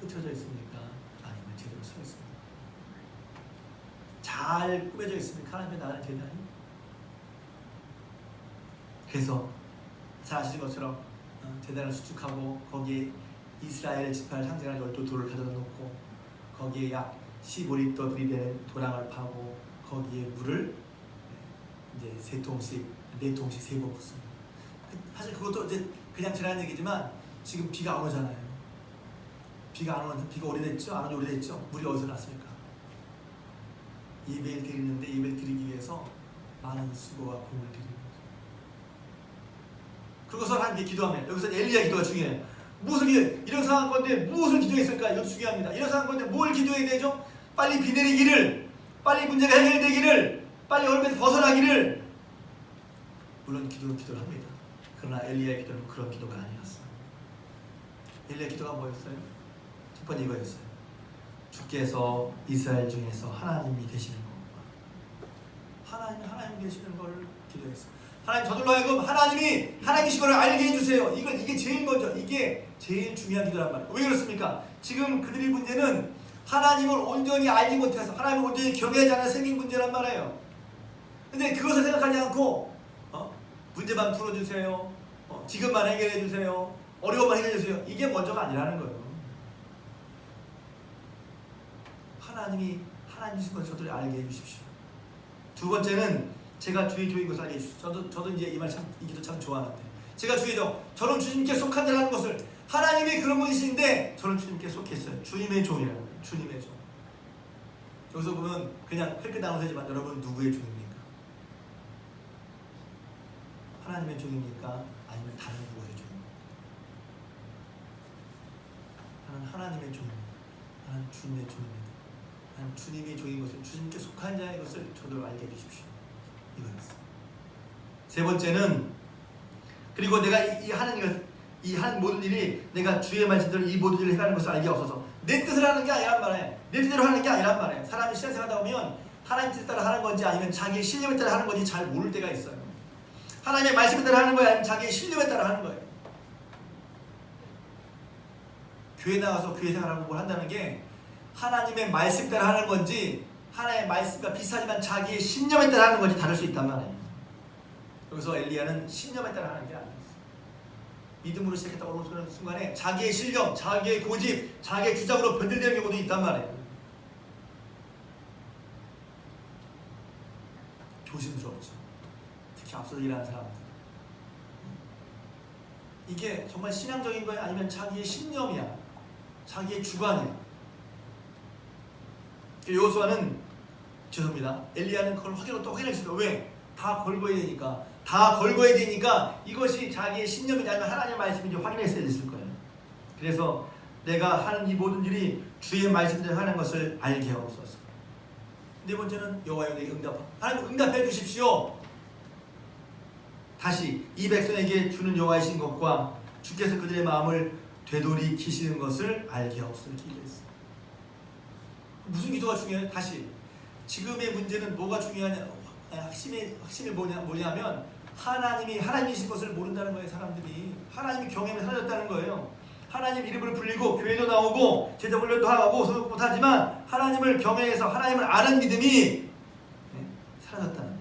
흐트러져 있습니까? 아니면 제대로 서 있습니까? 잘 꾸며져 있습니까? 하나님의 나라는 제단이? 그래서 잘 아시는 것처럼 제단을 수축하고 거기에 이스라엘 지파를 상징하는 12돌을 가져다 놓고 거기에 약 15리터들이 되는 도랑을 파고 거기에 물을 이제 3통씩, 4통씩 3번 붓습니다. 사실 그것도 이제 그냥 지나는 얘기지만 지금 비가 안 오잖아요. 비가 오래됐죠? 안 오지 오래됐죠? 물이 어디서 났습니까? 예배를 드리는데 예배를 드리기 위해서 많은 수고와 공을 드리는 거죠. 그것을 하나님께 기도하면 여기서 엘리야 기도가 중요해요. 무엇을 이런 상황 건데 무엇을 기도했을까? 이것도 중요합니다. 이런 상황 건데 뭘 기도해야 되죠? 빨리 비 내리기를, 빨리 문제가 해결되기를, 빨리 얼음에서 벗어나기를. 물론 기도를 합니다. 그러나 엘리야의 기도는 그런 기도가 아니었어요. 엘리야 기도가 뭐였어요? 첫 번째 이거였어요. 주께서 이스라엘 중에서 하나님이 되시는 것, 하나님 되시는 걸 기도했어요. 하나님 저들로 하여금 하나님이신 걸 알게 해주세요. 이게 제일 먼저, 이게 제일 중요한 기도란 말이에요. 왜 그렇습니까? 지금 그들의 문제는 하나님을 온전히 알지 못해서 하나님을 온전히 경외하지 않아 생긴 문제란 말이에요. 근데 그것을 생각하지 않고 문제만 풀어주세요. 지금만 해결해 주세요. 어려움만 해결해 주세요. 이게 먼저가 아니라는 거예요. 하나님이신 걸 저들이 알게 해주십시오. 두 번째는 제가 주의 종인 것을 알게 해주십시오. 저도 이제 이 기도 참 좋아하는데, 제가 주의죠. 저는 주님께 속한 자라는 것을, 하나님이 그런 분이신데 저는 주님께 속했어요. 주님의 종이라고 해요. 주님의 종. 여기서 보면 그냥 획득 나누세지만 여러분 누구의 종입니까? 하나님의 종입니까? 아니면 다른 누구의 종입니까? 나는 하나님의 종입니다. 나는 주님의 종입니다. 나는 주님의 종인 것을, 주님께 속한 자의 것을 저도 알게 해주십시오. 이거였어요. 세 번째는, 그리고 내가 이 하는 모든 일이 내가 주의 말씀대로 이 모든 일을 해가는 것을 알게 없어서 내 뜻을 하는 게 아니란 말이에요. 내 뜻대로 하는 게 아니란 말이에요. 사람이 신앙생활 하다 보면 하나님 뜻 따라 하는 건지 아니면 자기의 신념에 따라 하는 건지 잘 모를 때가 있어요. 하나님의 말씀에 따라 하는 거예요? 아니면 자기의 신념에 따라 하는 거예요? 교회 나가서 교회 생활하고 뭘 한다는 게 하나님의 말씀 따라 하는 건지 하나님의 말씀과 비슷하지만 자기의 신념에 따라 하는 건지 다를 수 있단 말이에요. 여기서 엘리야는 신념에 따라 하는 게 아니었어요. 믿음으로 시작했다고 하는 순간에 자기의 신념, 자기의 고집, 자기의 주장으로 변질되는 경우도 있단 말이에요. 조심스럽죠. 특히 앞서서 일하는 사람들. 이게 정말 신앙적인 거야? 아니면 자기의 신념이야? 자기의 주관이야? 여호수아는, 죄송합니다, 엘리야는 그걸 확인했습니다. 왜? 다 걸거해야 되니까 이것이 자기의 신념이냐 아니면 하나님의 말씀인지 확인했어야 됐을 거예요. 그래서 내가 하는 이 모든 일이 주의 말씀대로 하는 것을 알게 하옵소서. 네 번째는 여호와여 내게 하나님 응답해 주십시오. 다시 이 백성에게 주는 여호와이신 것과 주께서 그들의 마음을 되돌이키시는 것을 알게 하옵소서. 기도했어요. 무슨 기도가 중요해요? 다시 지금의 문제는 뭐가 중요하냐? 핵심이 뭐냐면 하나님이신 것을 모른다는 거예요. 사람들이 하나님이 경험에 사라졌다는 거예요. 하나님 이름을 불리고 교회도 나오고 제자 훈련도 하고 소속 못하지만 하나님을 경외해서 하나님을 아는 믿음이 사라졌다는 거예요.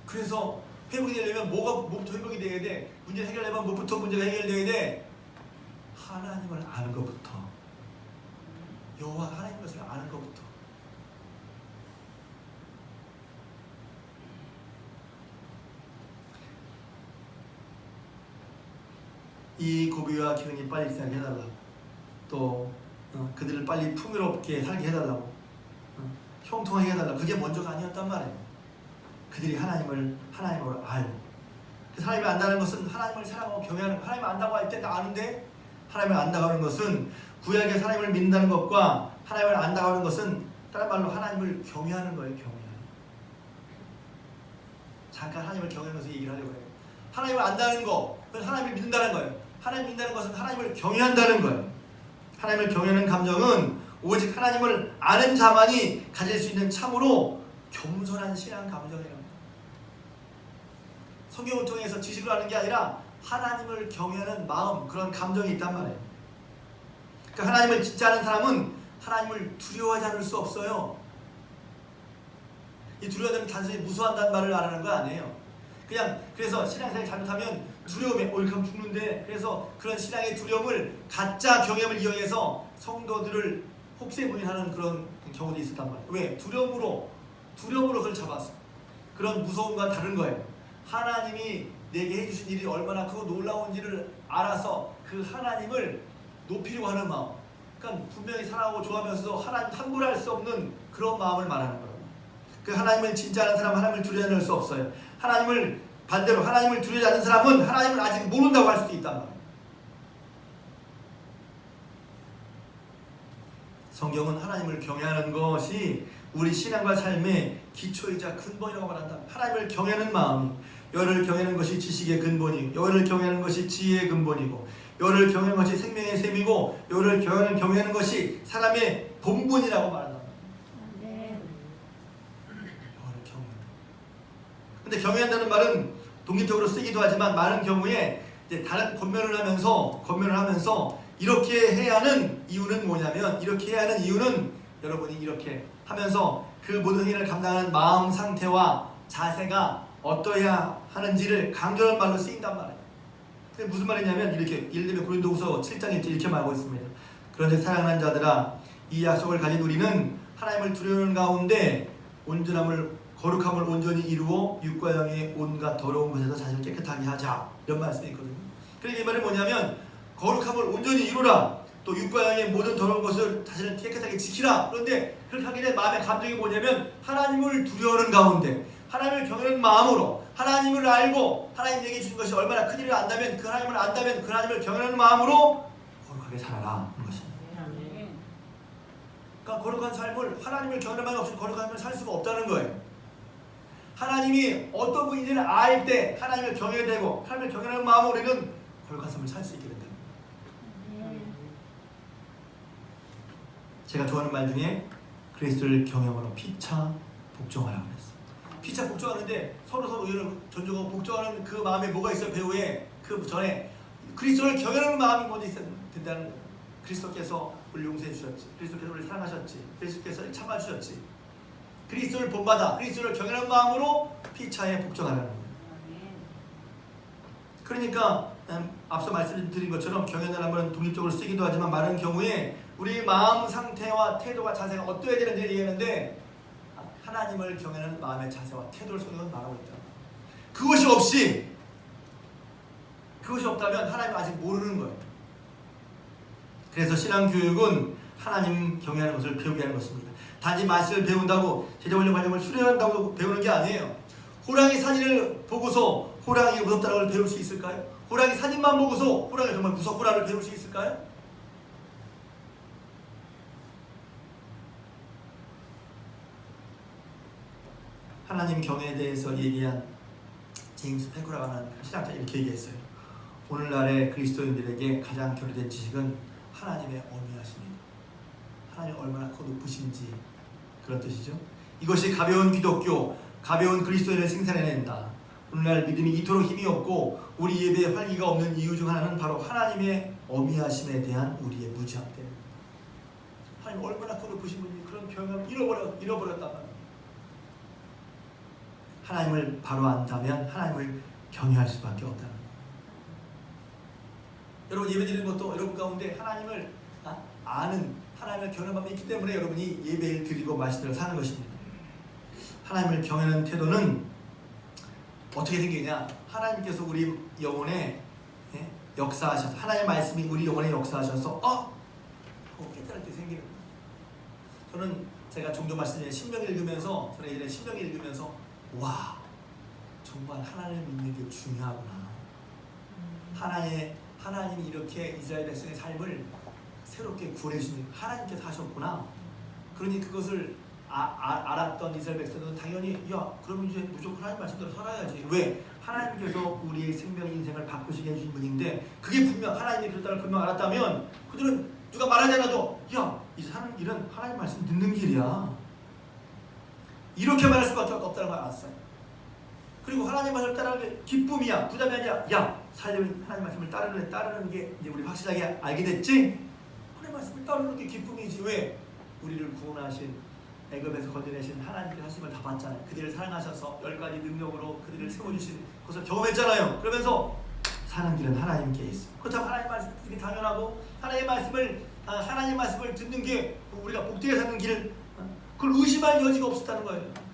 그래서 회복이 되려면 뭐부터 회복이 돼야 돼? 문제 해결되면 뭐부터 문제가 해결돼야 돼? 하나님을 아는 것부터 여호와 하나님 것을 아는 것부터. 이 고비와 기근이 빨리 지나게 해달라고, 또 그들을 빨리 풍요롭게 살게 해달라고, 형통하게 해달라고. 그게 먼저가 아니었단 말이에요. 그들이 하나님을 하나님으로 알고, 그 하나님을 안다는 것은 하나님을 사랑하고 경외하는 거. 하나님을 안다고 할 때 나 아는데, 하나님을 안다고 하는 것은 구약의 하나님을 믿는다는 것과 하나님을 안다고 하는 것은 다른 말로 하나님을 경외하는 거예요. 경외하는. 잠깐 하나님을 경외하는 것을 얘기를 하려고 해요. 하나님을 안다는 거, 그건 하나님을 믿는다는 거예요. 하나님을 믿는다는 것은 하나님을 경외한다는 거예요. 하나님을 경외하는 감정은 오직 하나님을 아는 자만이 가질 수 있는 참으로 겸손한 신앙 감정이랍니다. 성경을 통해서 지식을 아는 게 아니라 하나님을 경외하는 마음, 그런 감정이 있단 말이에요. 그러니까 하나님을 진짜 아는 사람은 하나님을 두려워하지 않을 수 없어요. 이 두려워하면 단순히 무서워한다는 말을 말하는 거 아니에요. 그냥 그래서 신앙생활 잘못하면 두려움에 그럼 죽는데, 그래서 그런 신앙의 두려움을 가짜 경험을 이용해서 성도들을 혹세무민하는 그런 경우도 있었단 말이에요. 왜? 두려움으로 그걸 잡았어. 그런 무서움과 다른 거예요. 하나님이 내게 해주신 일이 얼마나 크고 놀라운지를 알아서 그 하나님을 높이려고 하는 마음. 그러니까 분명히 사랑하고 좋아하면서도 하나님 함부로 할 수 없는 그런 마음을 말하는 거예요. 그 하나님을 진짜 아는 사람은 하나님을 두려워하지 않을 수 없어요. 하나님을 반대로 하나님을 두려워하지 않는 사람은 하나님을 아직 모른다고 할 수도 있단 말이에요. 성경은 하나님을 경외하는 것이 우리 신앙과 삶의 기초이자 근본이라고 말한다. 하나님을 경외하는 마음이, 여호와를 경외하는 것이 지식의 근본이고, 여호와를 경외하는 것이 지혜의 근본이고, 여호와를 경외하는 것이 생명의 셈이고, 여호와를 경외하는 것이 사람의 본분이라고 말한다. 여호와를 경외한다. 근데 경외한다는 말은 독립적으로 쓰기도 하지만 많은 경우에 이제 다른 권면을 하면서 이렇게 해야 하는 이유는 뭐냐면, 이렇게 해야 하는 이유는 여러분이 이렇게 하면서 그 모든 행위를 감당하는 마음 상태와 자세가 어떠해야 하는지를 강조하는 말로 쓰인단 말이에요. 그게 무슨 말이냐면, 이렇게 예를 들면 고린도후서 7장에 이렇게 말하고 있습니다. 그런데 사랑하는 자들아, 이 약속을 가진 우리는 하나님을 두려우는 가운데 거룩함을 온전히 이루어 육과 영의 온갖 더러운 것에서 자신을 깨끗하게 하자, 이런 말씀이 있거든요. 그러니까 이 말은 뭐냐면, 거룩함을 온전히 이루라, 또 육과 영의 모든 더러운 것을 자신을 깨끗하게 지키라. 그런데 그렇게 하게 된 마음의 감정이 뭐냐면, 하나님을 두려워하는 가운데 하나님을 경외하는 마음으로 하나님을 알고 하나님 얘기해 주신 것이 얼마나 큰 일을 안다면, 그 하나님을 안다면 그 하나님을 경외하는 마음으로 거룩하게 살아라, 그런 것입니다. 그러니까 거룩한 삶을, 하나님을 경외하는 마음이 없이 거룩한 삶을 살 수가 없다는 거예요. 하나님이 어떤 분인지를 알 때 하나님을 경외해야 되고, 하나님을 경외하는 마음으로 우리는 거룩한 삶을 살 수 있게 된다. 제가 좋아하는 말 중에 그리스도를 경외함으로 피차 복종하라고 그랬어요. 피차 복종하는데 서로 의를 존중하고 복종하는 그 마음에 뭐가 있어요? 배후에 그 전에 그리스도를 경외하는 마음이 먼저 있어야 된다는 거예요. 그리스도께서 우리 용서해 주셨지, 그리스도께서 우리 사랑하셨지, 그리스도께서 참아주셨지, 그리스도를 본받아 그리스도를 경외하는 마음으로 피차에 복종하라는 거예요. 그러니까 앞서 말씀드린 것처럼 경외라는 말은 독립적으로 쓰기도 하지만, 많은 경우에 우리 마음 상태와 태도와 자세가 어떠해야 되는지 얘기하는데, 하나님을 경외하는 마음의 자세와 태도를 성경은 말하고 있다. 그것이 없다면 하나님을 아직 모르는 거예요. 그래서 신앙교육은 하나님 경외하는 것을 배우게 하는 것입니다. 단지 말씀을 배운다고, 제자훈련 과정을 수련한다고 배우는 게 아니에요. 호랑이 사진을 보고서 호랑이가 무섭다는 걸 배울 수 있을까요? 호랑이 사진만 보고서 호랑이가 정말 무섭구나를 배울 수 있을까요? 하나님 경외에 대해서 얘기한 제임스 패커라고 하는 신학자 이렇게 얘기했어요. 오늘날의 그리스도인들에게 가장 교류된 지식은 하나님의 어미하심입니다. 하나님이 얼마나 크고 높으신지, 그런 뜻이죠. 이것이 가벼운 기독교, 가벼운 그리스도인을 생산해낸다. 오늘날 믿음이 이토록 힘이 없고 우리 예배에 활기가 없는 이유 중 하나는 바로 하나님의 어미하심에 대한 우리의 무지함 때문입니다. 하나님 얼마나 크고 높으신 분이 그런 경험을 잃어버렸단 말이에요. 하나님을 바로 안다면 하나님을 경외할 수밖에 없다는 거예요. 여러분 예배 드리는 것도 여러분 가운데 하나님을 아는, 하나님을 경외하는 마음이 있기 때문에 여러분이 예배를 드리고 말씀대로 사는 것입니다. 하나님을 경외하는 태도는 어떻게 생기냐? 하나님께서 우리 영혼에 역사하셔서, 하나님의 말씀이 우리 영혼에 역사하셔서 깨달을 때 생기는 거예요. 저는 제가 종종 말씀드린 신명 읽으면서, 저는 예전에 신명 읽으면서 와, 정말 하나님을 믿는 게 중요하구나. 하나님이 이렇게 이스라엘 백성의 삶을 새롭게 구원해 주신 하나님께서 하셨구나. 그러니 그것을 알았던 이스라엘 백성은 당연히 그러면 이제 무조건 하나님 말씀대로 살아야지. 왜? 하나님께서 우리의 생명 인생을 바꾸시게 해주신 분인데, 그게 분명 하나님의 그렇다는 분명 알았다면 그들은 누가 말하지 않아도 이 사는 길은 하나님 말씀 듣는 길이야, 이렇게 말할 수밖에 없다는 걸 알았어요. 그리고 하나님 말씀을 따르는 게 기쁨이야, 부담이 아니라 살려면 하나님 말씀을 따르는 게 이제 우리 확실하게 알게 됐지. 하나님 말씀을 따르는 게 기쁨이지. 왜? 우리를 구원하신, 애굽에서 건져내신 하나님께서 하신 걸 다 봤잖아요. 그들을 사랑하셔서 10가지 능력으로 그들을 세워주신 것을 경험했잖아요. 그러면서 사는 길은 하나님께 있어. 그렇다고 하나님 말씀 듣는 게 당연하고, 하나님 말씀을 듣는 게 우리가 복되게 사는 길, 그걸 의심할 여지가 없었다는 거예요.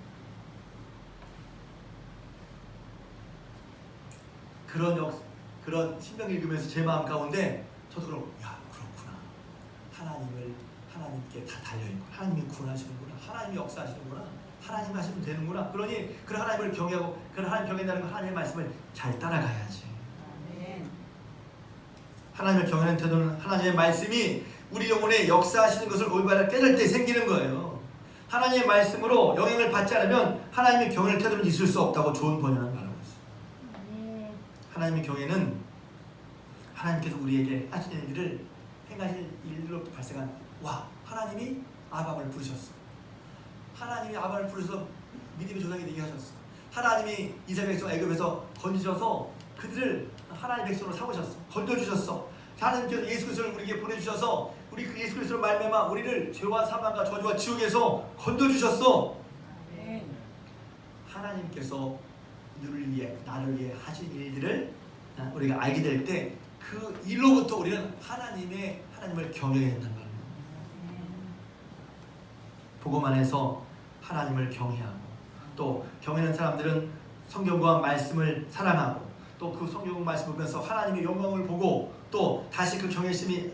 그런 신명 읽으면서 제 마음 가운데 저도 그렇구나. 하나님께 다 달려있고, 하나님이 구원하시는구나, 하나님이 역사하시는구나, 하나님 하시면 되는구나. 그러니 그 하나님을 경외하고, 그 하나님 경외한다는 건 하나님의 말씀을 잘 따라가야지. 하나님을 경외하는 태도는 하나님의 말씀이 우리 영혼에 역사하시는 것을 올바르게 깨달을 때 생기는 거예요. 하나님의 말씀으로 영향을 받지 않으면 하나님의 경외하는 태도는 있을 수 없다고 좋은 번역은 말하고 있어요. 하나님의 경외는 하나님께서 우리에게 하시는 일들을, 행하실 일로 발생한 하나님이 아브라함을 부르셨어. 하나님이 아브라함을 부르셔서 믿음의 조상이 되게 하셨어. 하나님이 이스라엘 백성 애굽에서 건지셔서 그들을 하나님의 백성으로 삼으셨어. 건져주셨어. 하나님께서 예수 그리스도를 우리에게 보내주셔서 우리 그 예수 그리스도를 말미암아 우리를 죄와 사망과 저주와 지옥에서 건져주셨어. 하나님께서 나를 위해 하신 일들을 우리가 알게 될 때 그 일로부터 우리는 하나님을 경외해야 된단 말이에요. 보고만 해서 하나님을 경외하고, 또 경외하는 사람들은 성경과 말씀을 사랑하고, 또 그 성경 말씀 보면서 하나님의 영광을 보고, 또 다시 그 경외심이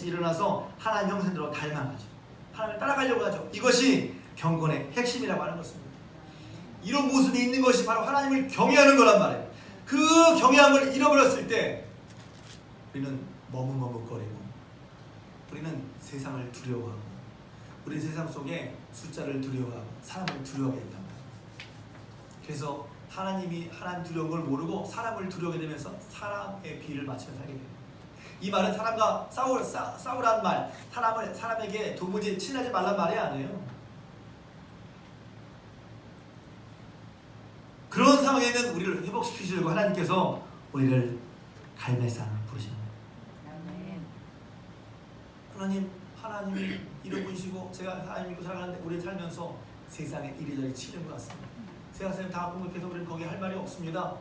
일어나서 하나님 형상대로 닮아가죠. 하나님을 따라가려고 하죠. 이것이 경건의 핵심이라고 하는 것입니다. 이런 모습이 있는 것이 바로 하나님을 경외하는 거란 말이에요. 그 경외함을 잃어버렸을 때 우리는 머뭇머뭇거리고, 우리는 세상을 두려워하고, 우리 세상 속에 숫자를 두려워하고 사람을 두려워하게 된단 말이에요. 그래서 하나님 두려운 걸 모르고 사람을 두려워하게 되면서 사람의 비를 맞추며 살게 돼요. 이 말은 사람과 싸우라는 말, 사람에게 도무지 친하지 말란 말이 아니에요. 그런 상황에는 우리를 회복시키시려고 하나님께서 우리를 갈매산을 부르시는 거예요. 하나님이 이런 분이시고 제가 하나님 믿고 살아가는데 우리 살면서 세상에 이리저리 치는 것 같습니다. 세상 사람 다 공격해서 우리는 거기에 할 말이 없습니다.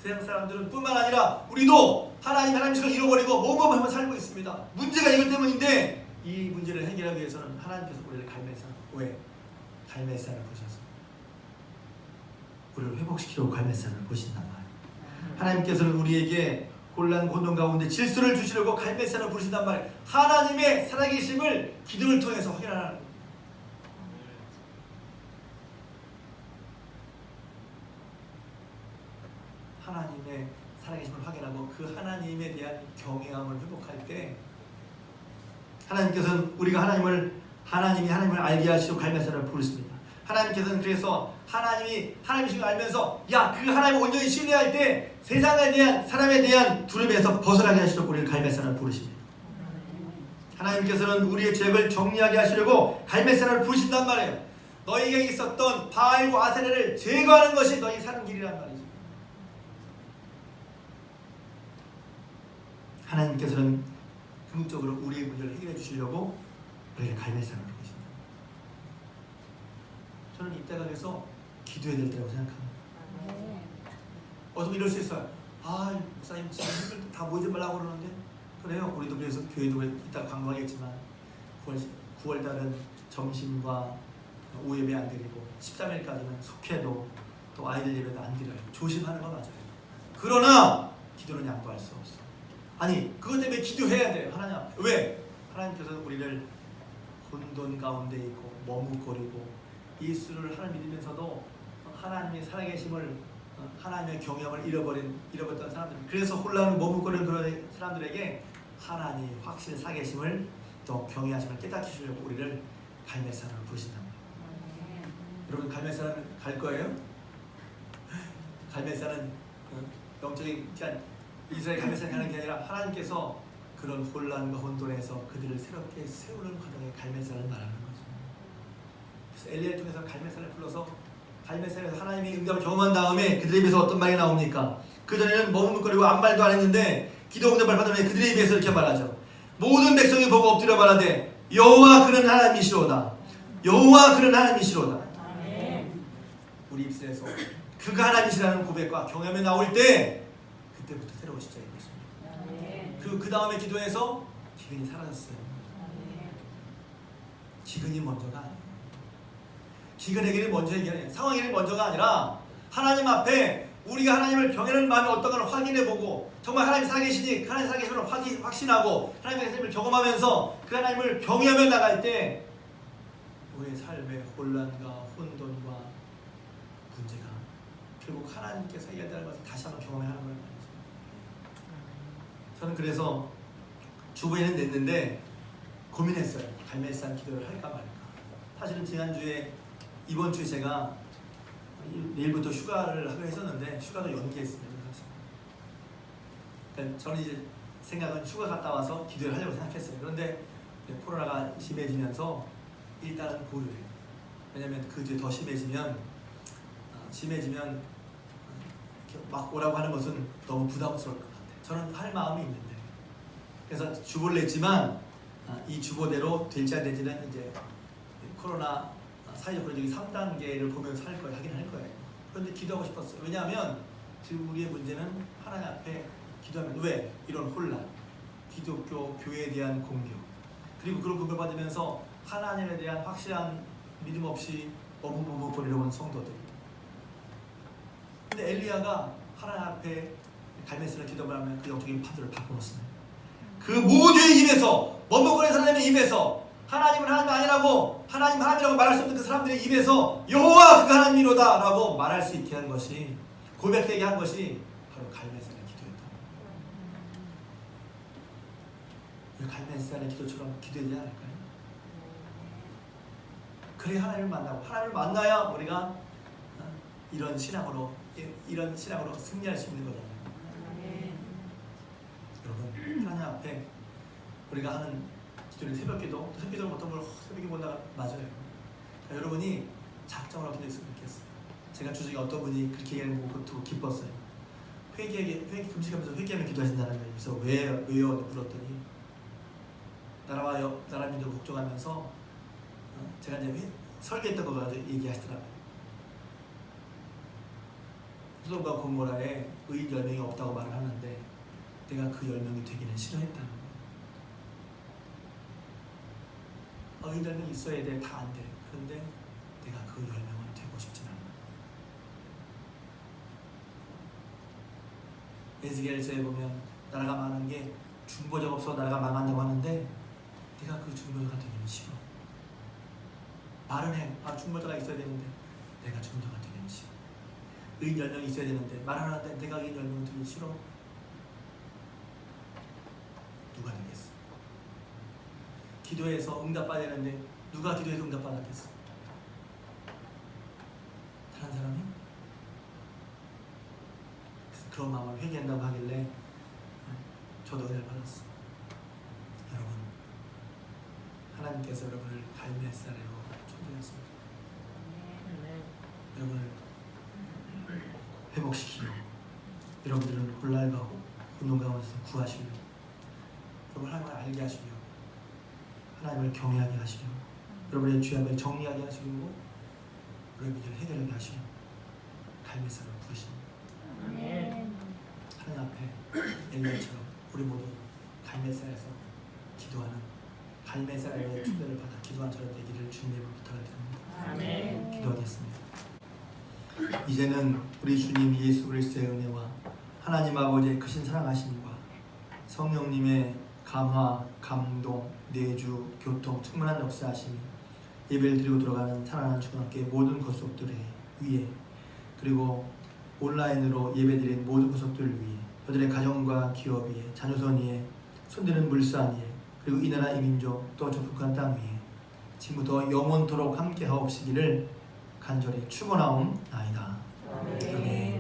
세상 사람들은 뿐만 아니라 우리도 하나님처럼 잃어버리고 모범하며 살고 있습니다. 문제가 이것 때문인데, 이 문제를 해결하기 위해서는 하나님께서 우리를 갈매산을 보셔서 우리를 회복시키려고 갈매산을 보신단 말이에요. 하나님께서는 우리에게 곤란 혼돈 가운데 질서를 주시려고 갈매산을 부르신단 말이에요. 하나님의 살아계심을 기도를 통해서 확인하는 거예요. 하나님의 살아계심을 확인하고 그 하나님에 대한 경외함을 회복할 때, 하나님께서는 우리가 하나님을 알게 하시고 갈매산을 부르십니다. 하나님께서는 그래서 하나님이신 걸 알면서 그 하나님을 온전히 신뢰할 때 세상에 대한, 사람에 대한 두려움에서 벗어나게 하시려고 우리를 갈매산을 부르십니다. 하나님께서는 우리의 죄를 정리하게 하시려고 갈매산을 부르신단 말이에요. 너희에게 있었던 바알과 아세라를 제거하는 것이 너희 사는 길이란 말이죠. 하나님께서는 궁극적으로 우리의 문제를 해결해 주시려고 우리를 갈매산을 부르십니다. 저는 이때가 돼서 기도해야 될 때라고 생각합니다. 어쩌면 이럴 수 있어요. 목사님 지금 다 모이지 말라고 그러는데. 그래요. 우리도 그래서 교회도 이따 광고하겠지만 9월달은 점심과 오후 예배 안 드리고 13일까지는 속회도 또 아이들 예배도 안 드려요. 조심하는 거 맞아요. 그러나 기도는 양보할 수 없어. 아니 그것 때문에 기도해야 돼요. 하나님 앞에. 왜? 하나님께서 우리를 혼돈 가운데 있고 머뭇거리고 예수를 하나님 믿으면서도 하나님의 살아계심을 하나님의 경험을 잃어버렸던 사람들, 그래서 혼란을 머뭇거리는 그런 사람들에게 하나님의 확실히 살아계심을 또 경외하심을 깨닫게 주려고 우리를 갈멜산으로 부르신답니다. 여러분 갈멜산은 갈 거예요? 갈멜산은 영적인 이스라엘 갈멜산 가는 게 아니라 하나님께서 그런 혼란과 혼돈에서 그들을 새롭게 세우는 과정에 갈멜산을 말하는 거죠. 그래서 엘리야를 통해서 갈멜산을 불러서 갈멜산에서 하나님의 응답을 경험한 다음에 그들의 입에서 어떤 말이 나옵니까? 그전에는 머뭇거리고 아무 말도 안 했는데 기도 응답을 받은 후에 그들의 입에서 이렇게 말하죠. 모든 백성이 보고 엎드려 말하되 여호와 그는 하나님이시로다. 여호와 그는 하나님이시로다. 우리 입술에서 그가 하나님이시라는 고백과 경험이 나올 때 그때부터 새로운 시작이 있습니다. 그 다음에 기도해서 기근이 사라졌어요. 기근이 먼저가 아니에요. 기근 해결이 먼저 해결해요. 상황 해결이 먼저가 아니라 하나님 앞에 우리가 하나님을 경외하는 마음이 어떤가를 확인해보고 정말 하나님 살아계시니 하나님 살아계심을 확신하고 하나님의 삶을 경험하면서 그 하나님을 경외하며 나갈 때 우리의 삶의 혼란과 혼돈과 문제가 결국 하나님께서 해결되는 것을 다시 한번 경험하는 거예요. 저는 그래서 주보에는 냈는데 고민했어요. 갈멜산 기도를 할까 말까. 사실은 지난주에 이번 주에 제가 내일부터 휴가를 하기로 했었는데 휴가도 연기했습니다. 사실. 그러니까 저는 이제 생각은 휴가 갔다 와서 기도를 하려고 생각했어요. 그런데 코로나가 심해지면서 일단은 보류해요. 왜냐하면 그 뒤에 더 심해지면 막 오라고 하는 것은 너무 부담스러울 것 같아요. 저는 할 마음이 있는데 그래서 주보를 냈지만 이 주보대로 될지 안 될지는 이제 코로나 사회적 거리두기 3단계를 보면서 하긴 할 거예요. 그런데 기도하고 싶었어요. 왜냐하면 지금 우리의 문제는 하나님 앞에 기도하면 왜? 이런 혼란, 기독교 교회에 대한 공격, 그리고 그런 공격을 받으면서 하나님에 대한 확실한 믿음 없이 머뭇머뭇거리려고 하는 성도들. 근데 엘리야가 하나님 앞에 갈멜산을 기도하면 그 영적인 파도를 바꿔놓습니다. 그 모두의 입에서 머뭇거리는 사람의 입에서 하나님은 하나님 아니라고 하나님이라고 말할 수 없는 그 사람들의 입에서 여호와 그가 하나님이로다 라고 말할 수 있게 한 것이, 고백되게 한 것이 바로 갈멜산의 기도였다. 이 갈멜산의 기도처럼 기도해야 할까요? 그래 하나님을 만나고 하나님을 만나야 우리가 이런 신앙으로 승리할 수 있는 거잖아요. 여러분 하나님 앞에 우리가 하는 기도는 새벽기도, 새벽기도는 어떤 걸 새벽에 본다가 맞아요. 자, 여러분이 작정을 기도했으면 좋겠어요. 제가 주중에 어떤 분이 그렇게 얘기하는 거 듣고 기뻤어요. 회개 금식하면서 회개하면 기도하신다는 거예요. 그래서 왜요? 물었더니 나라 민족을 걱정하면서 제가 이제 설계했던 거 가지고 얘기하시더라고요. 소돔과 고모라에 의인 10명이 없다고 말을 하는데 내가 그 10명이 되기는 싫어했다는 거예요. 의인 10명이 있어야 돼. 다 안 돼. 그런데 내가 그 10명은 되고 싶진 않아. 에스겔서에 보면 나라가 망하는 게 중보자가 없어 나라가 망한다고 하는데 내가 그 중보자가 되기는 싫어. 말은 해. 중보자가 있어야 되는데 내가 중보자가 되기는 싫어. 의인 10명이 있어야 되는데 말을 하는데 내가 의인 10명은 되기 싫어. 누가 되겠어? 기도해서 응답받아야 되는데 누가 기도해서 응답받았겠어? 다른 사람이? 그래서 그런 마음을 회개한다고 하길래 저도 은혜를 받았어. 여러분 하나님께서 여러분을 갈멜산으로 초대하십니다. 여러분을 회복시키며 여러분들은 혼란하고 혼돈 가운데서 구하시며 여러분 하나님을 알게 하시며 하나님을 경외하게 하시며 여러분의 죄악을 정리하게 하시고 여러분의 문제를 해결하게 하시며 갈멜산으로 부르십니다. 하나님 앞에 엘리야처럼 우리 모두 갈멜산에서 기도하는 갈매산 에러의 초대를 받아 기도한 저런 되기를 주님의 부탁을 드립니다. 아멘. 기도하겠습니다. 이제는 우리 주님 예수 그리스도의 은혜와 하나님 아버지의 크신 사랑하심과 성령님의 감화, 감동, 내주, 교통, 충만한 역사하심이 예배를 드리고 돌아가는 사랑하는 중학교의 모든 구속들의 위에, 그리고 온라인으로 예배드린 모든 구속들 위에, 그들의 가정과 기업 위에, 자녀선 위에, 손드는 물산 위에, 그리고 이 나라 이 민족 또 적국한 땅 위에 지금부터 영원토록 함께 하옵시기를 간절히 축원하옵나이다. 아멘.